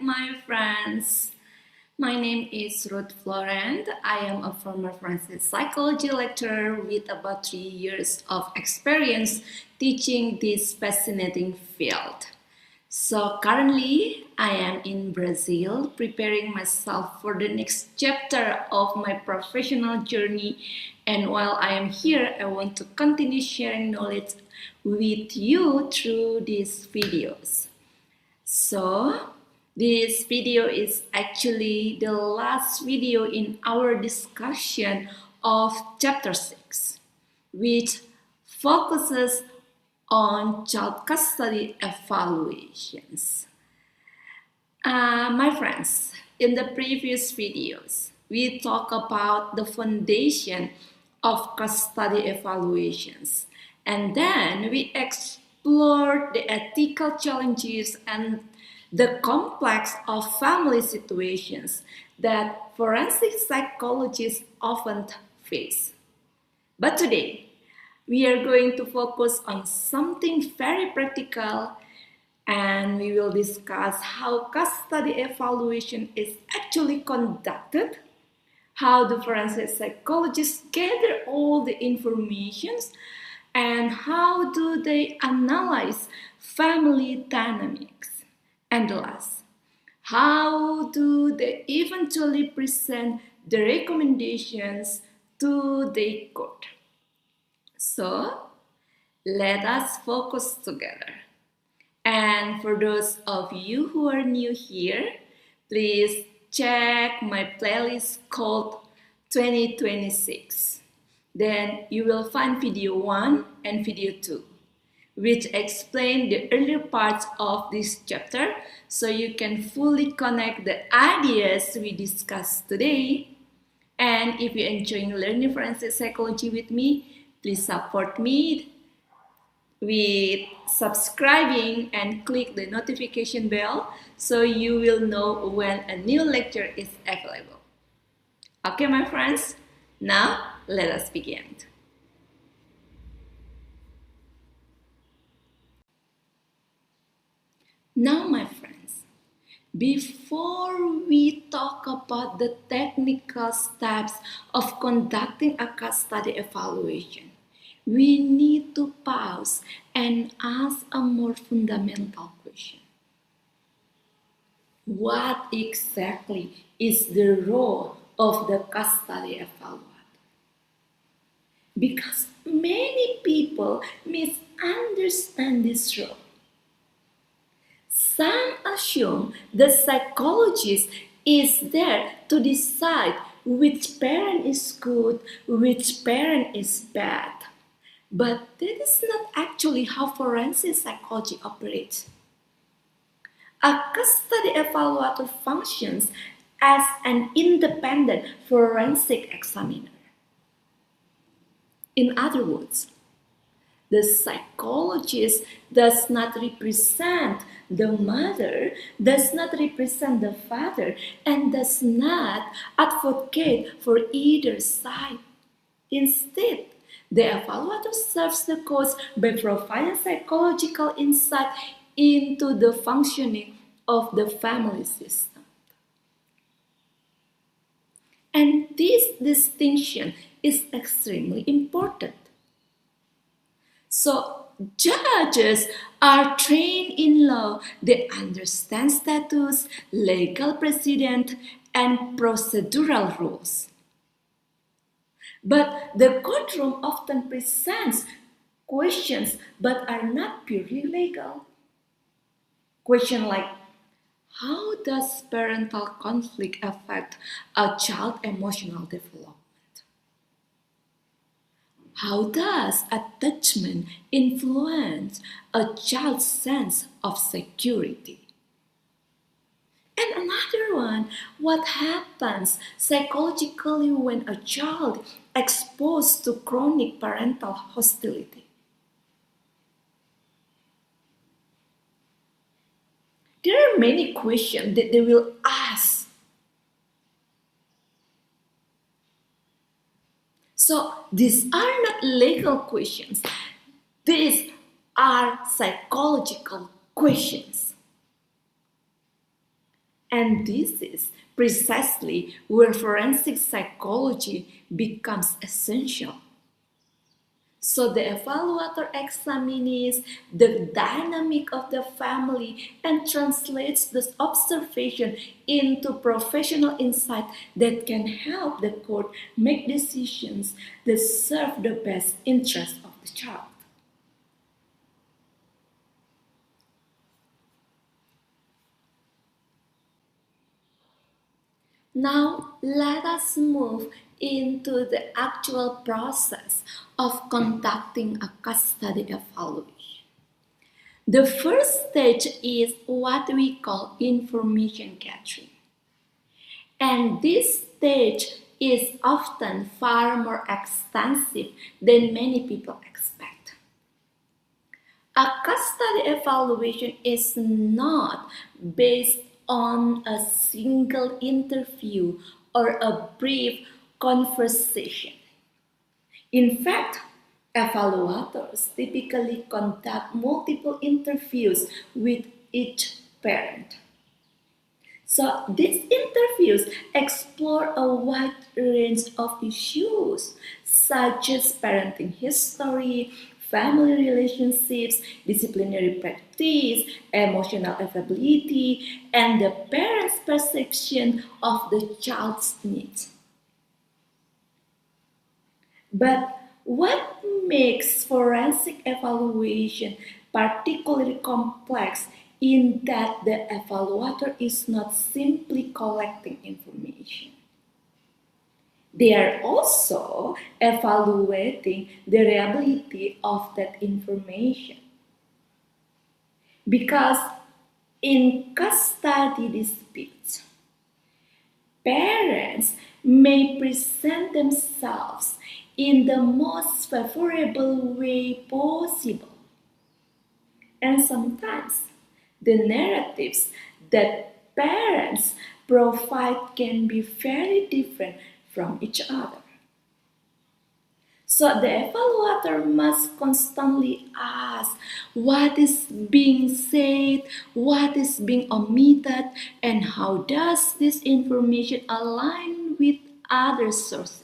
my friends. My name is Ruth Florent. I am a former forensic psychology lecturer with about 3 years of experience teaching this fascinating field. So currently, I am in Brazil preparing myself for the next chapter of my professional journey. And while I am here, I want to continue sharing knowledge with you through these videos. So, this video is actually the last video in our discussion of chapter 6, which focuses on child custody evaluations. My friends, in the previous videos, we talked about the foundation of custody evaluations, and then we explored the ethical challenges and the complex of family situations that forensic psychologists often face. But today, we are going to focus on something very practical, and we will discuss how custody evaluation is actually conducted, how the forensic psychologists gather all the information, and how do they analyze family dynamics. And last, how do they eventually present the recommendations to the court? So, let us focus together. And for those of you who are new here, please check my playlist called 2026. Then you will find video 1 and video 2, which explain the earlier parts of this chapter so you can fully connect the ideas we discussed today. And if you're enjoying learning forensic psychology with me, please support me with subscribing and click the notification bell so you will know when a new lecture is available. Okay, my friends, now let us begin. Now, my friends, before we talk about the technical steps of conducting a custody evaluation, we need to pause and ask a more fundamental question. What exactly is the role of the custody evaluator? Because many people misunderstand this role. Some assume the psychologist is there to decide which parent is good, which parent is bad. But that is not actually how forensic psychology operates. A custody evaluator functions as an independent forensic examiner. In other words, the psychologist does not represent the mother, does not represent the father, and does not advocate for either side. Instead, the evaluator serves the cause by providing psychological insight into the functioning of the family system. And this distinction is extremely important. So, judges are trained in law. They understand status, legal precedent, and procedural rules. But the courtroom often presents questions but are not purely legal. Questions like, how does parental conflict affect a child's emotional development? How does attachment influence a child's sense of security? And another one, what happens psychologically when a child exposed to chronic parental hostility? There are many questions that they will ask. So these are not legal questions. These are psychological questions. And this is precisely where forensic psychology becomes essential. So the evaluator examines the dynamic of the family and translates this observation into professional insight that can help the court make decisions that serve the best interest of the child. Now let us move into the actual process of conducting a custody evaluation. The first stage is what we call information gathering. And this stage is often far more extensive than many people expect. A custody evaluation is not based on a single interview or a brief conversation. In fact, evaluators typically conduct multiple interviews with each parent. So these interviews explore a wide range of issues such as parenting history, family relationships, disciplinary practice, emotional availability, and the parent's perception of the child's needs. But what makes forensic evaluation particularly complex in that the evaluator is not simply collecting information. They are also evaluating the reliability of that information. Because in custody disputes, parents may present themselves in the most favorable way possible. And sometimes the narratives that parents provide can be very different from each other. So the evaluator must constantly ask what is being said, what is being omitted, and how does this information align with other sources.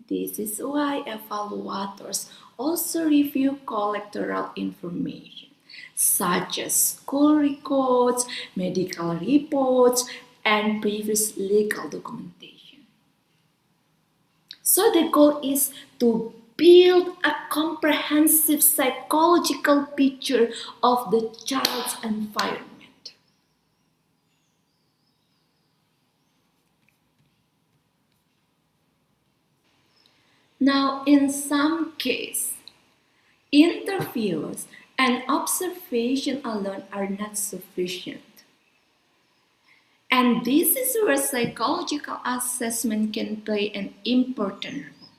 This is why evaluators also review collateral information, such as school records, medical reports, and previous legal documentation. So the goal is to build a comprehensive psychological picture of the child's environment. Now, in some cases, interviews and observation alone are not sufficient. And this is where psychological assessment can play an important role.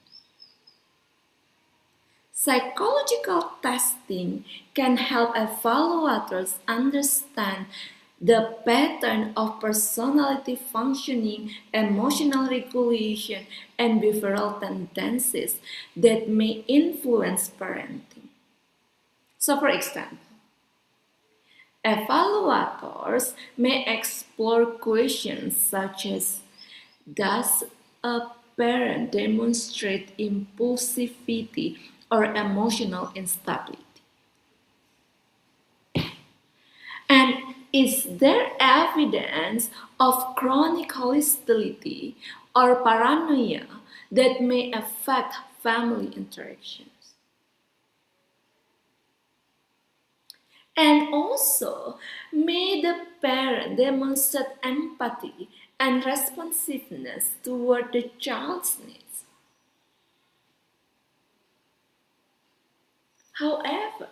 Psychological testing can help evaluators understand the pattern of personality functioning, emotional regulation, and behavioral tendencies that may influence parenting. So, for example, evaluators may explore questions such as: does a parent demonstrate impulsivity or emotional instability? And is there evidence of chronic hostility or paranoia that may affect family interactions? And also, may the parent demonstrate empathy and responsiveness toward the child's needs? However,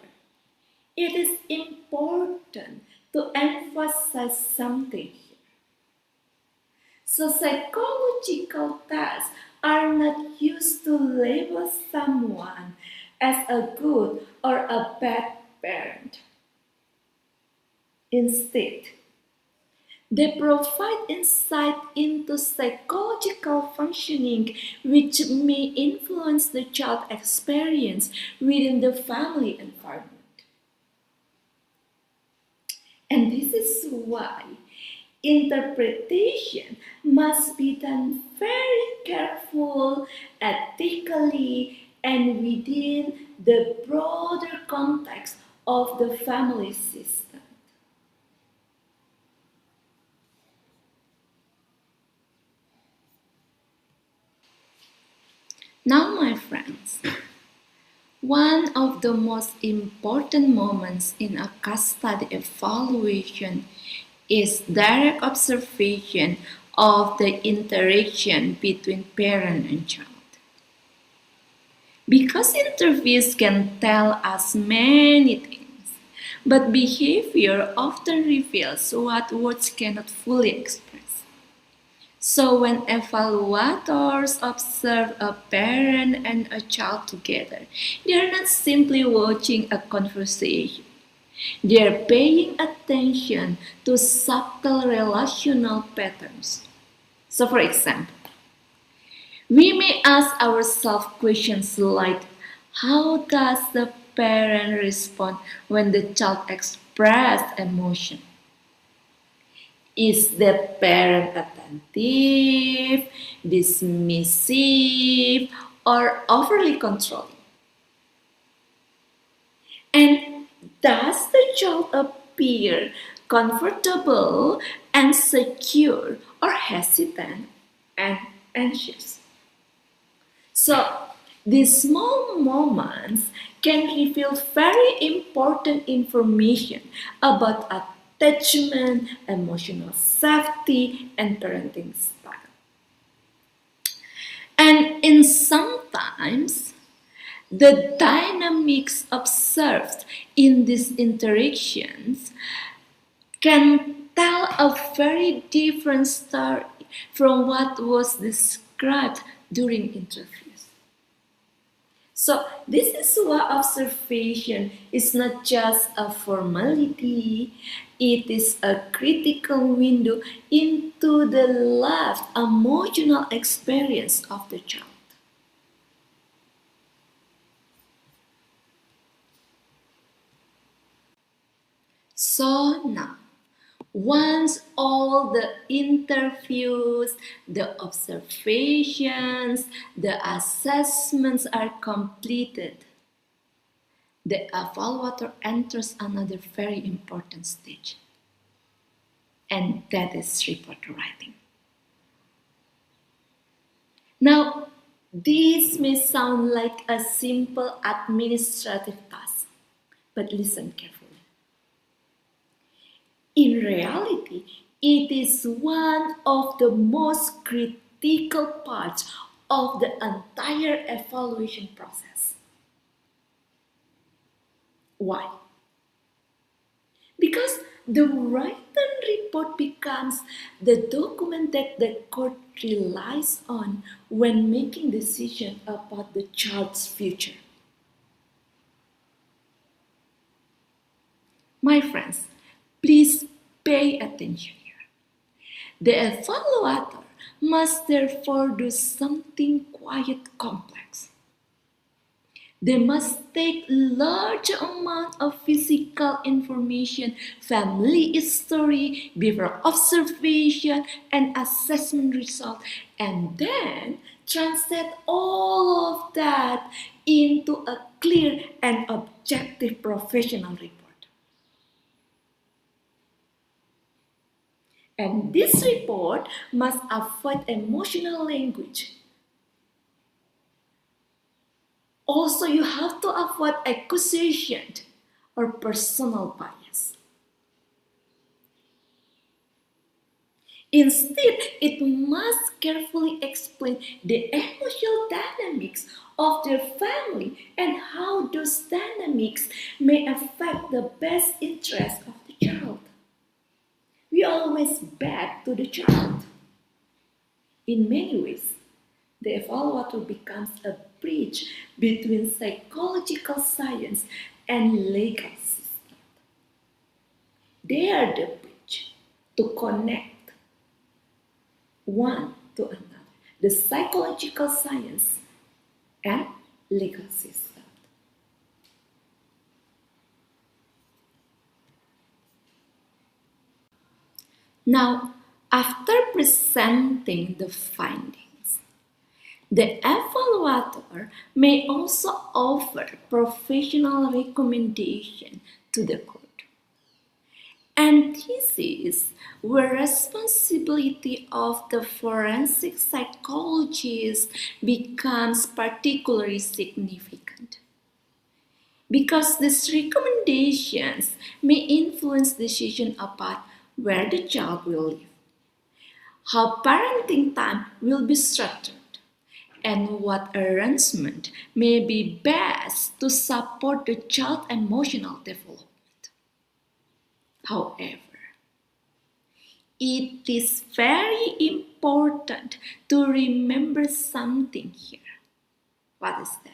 it is important to emphasize something here. So psychological tests are not used to label someone as a good or a bad parent. Instead, they provide insight into psychological functioning which may influence the child's experience within the family environment. And this is why interpretation must be done very careful, ethically, and within the broader context of the family system. Now, my friends, one of the most important moments in a case study evaluation is direct observation of the interaction between parent and child. Because interviews can tell us many things, but behavior often reveals what words cannot fully express. So, when evaluators observe a parent and a child together, they are not simply watching a conversation. They are paying attention to subtle relational patterns. So, for example, we may ask ourselves questions like, how does the parent respond when the child expresses emotion? Is the parent attentive, dismissive, or overly controlling? And does the child appear comfortable and secure or hesitant and anxious? So, these small moments can reveal very important information about attachment, emotional safety, and parenting style. And in sometimes, the dynamics observed in these interactions can tell a very different story from what was described during interviews. So, this is why observation is not just a formality, it is a critical window into the lived emotional experience of the child. So now, once all the interviews, the observations, the assessments are completed, the evaluator enters another very important stage, and that is report writing. Now, this may sound like a simple administrative task, but listen carefully. In reality, it is one of the most critical parts of the entire evaluation process. Why? Because the written report becomes the document that the court relies on when making decisions about the child's future. My friends, please pay attention here. The evaluator must therefore do something quite complex. They must take large amount of physical information, family history, behavior observation, and assessment result, and then translate all of that into a clear and objective professional report. And this report must avoid emotional language. Also, you have to avoid accusation or personal bias. Instead, it must carefully explain the emotional dynamics of their family and how those dynamics may affect the best interest of the child. We always back to the child. In many ways, the evaluator becomes a bridge between psychological science and legal system. They are the bridge to connect one to another, the psychological science and legal system. Now, after presenting the findings, the evaluator may also offer professional recommendation to the court. And this is where responsibility of the forensic psychologist becomes particularly significant. Because these recommendations may influence decision about where the child will live, how parenting time will be structured, and what arrangement may be best to support the child's emotional development. However, it is very important to remember something here. What is that?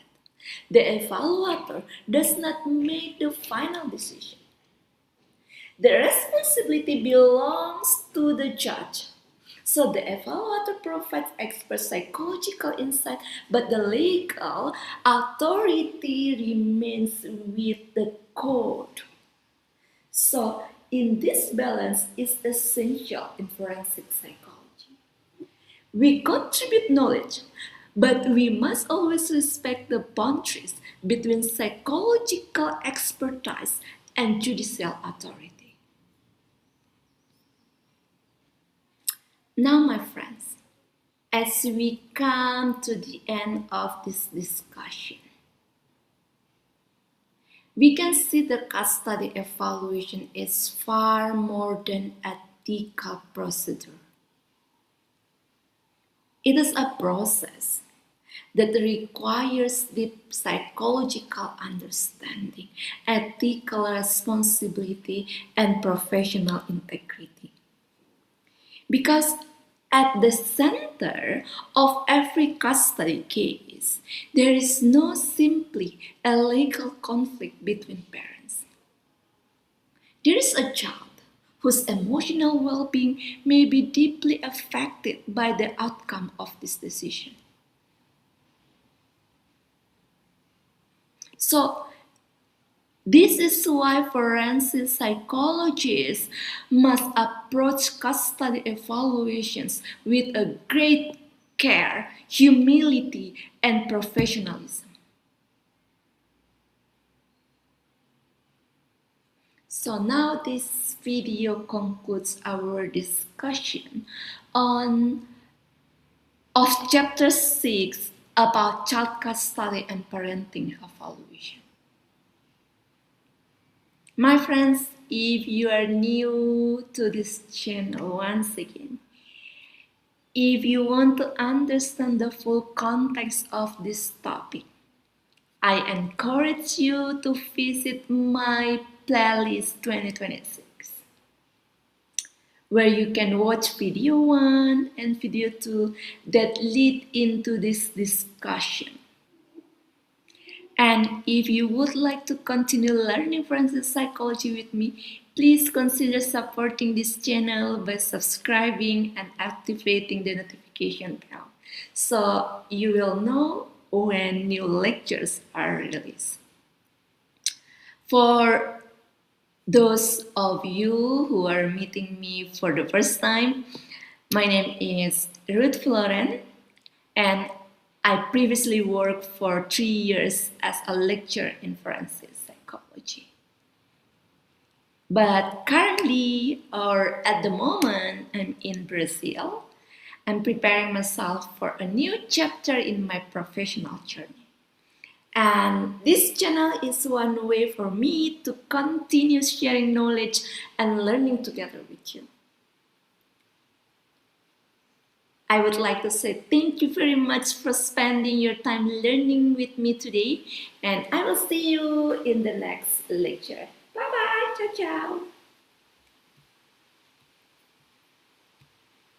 The evaluator does not make the final decision. The responsibility belongs to the judge. So the evaluator provides expert psychological insight, but the legal authority remains with the court. So in this balance is essential in forensic psychology. We contribute knowledge, but we must always respect the boundaries between psychological expertise and judicial authority. Now, my friends, as we come to the end of this discussion, we can see the custody evaluation is far more than ethical procedure. It is a process that requires deep psychological understanding, ethical responsibility, and professional integrity. Because at the center of every custody case, there is no simply a legal conflict between parents. There is a child whose emotional well-being may be deeply affected by the outcome of this decision. So, this is why forensic psychologists must approach custody evaluations with a great care, humility, and professionalism. So now this video concludes our discussion of chapter 6 about child custody and parenting evaluation. My friends, if you are new to this channel, once again, if you want to understand the full context of this topic, I encourage you to visit my playlist 2026, where you can watch video 1 and video 2 that lead into this discussion. And if you would like to continue learning forensic psychology with me, please consider supporting this channel by subscribing and activating the notification bell so you will know when new lectures are released. For those of you who are meeting me for the first time, my name is Ruth Floren, and I previously worked for 3 years as a lecturer in forensic psychology. But currently, or at the moment, I'm in Brazil. I'm preparing myself for a new chapter in my professional journey. And this channel is one way for me to continue sharing knowledge and learning together with you. I would like to say thank you very much for spending your time learning with me today, and I will see you in the next lecture. Bye bye, ciao ciao.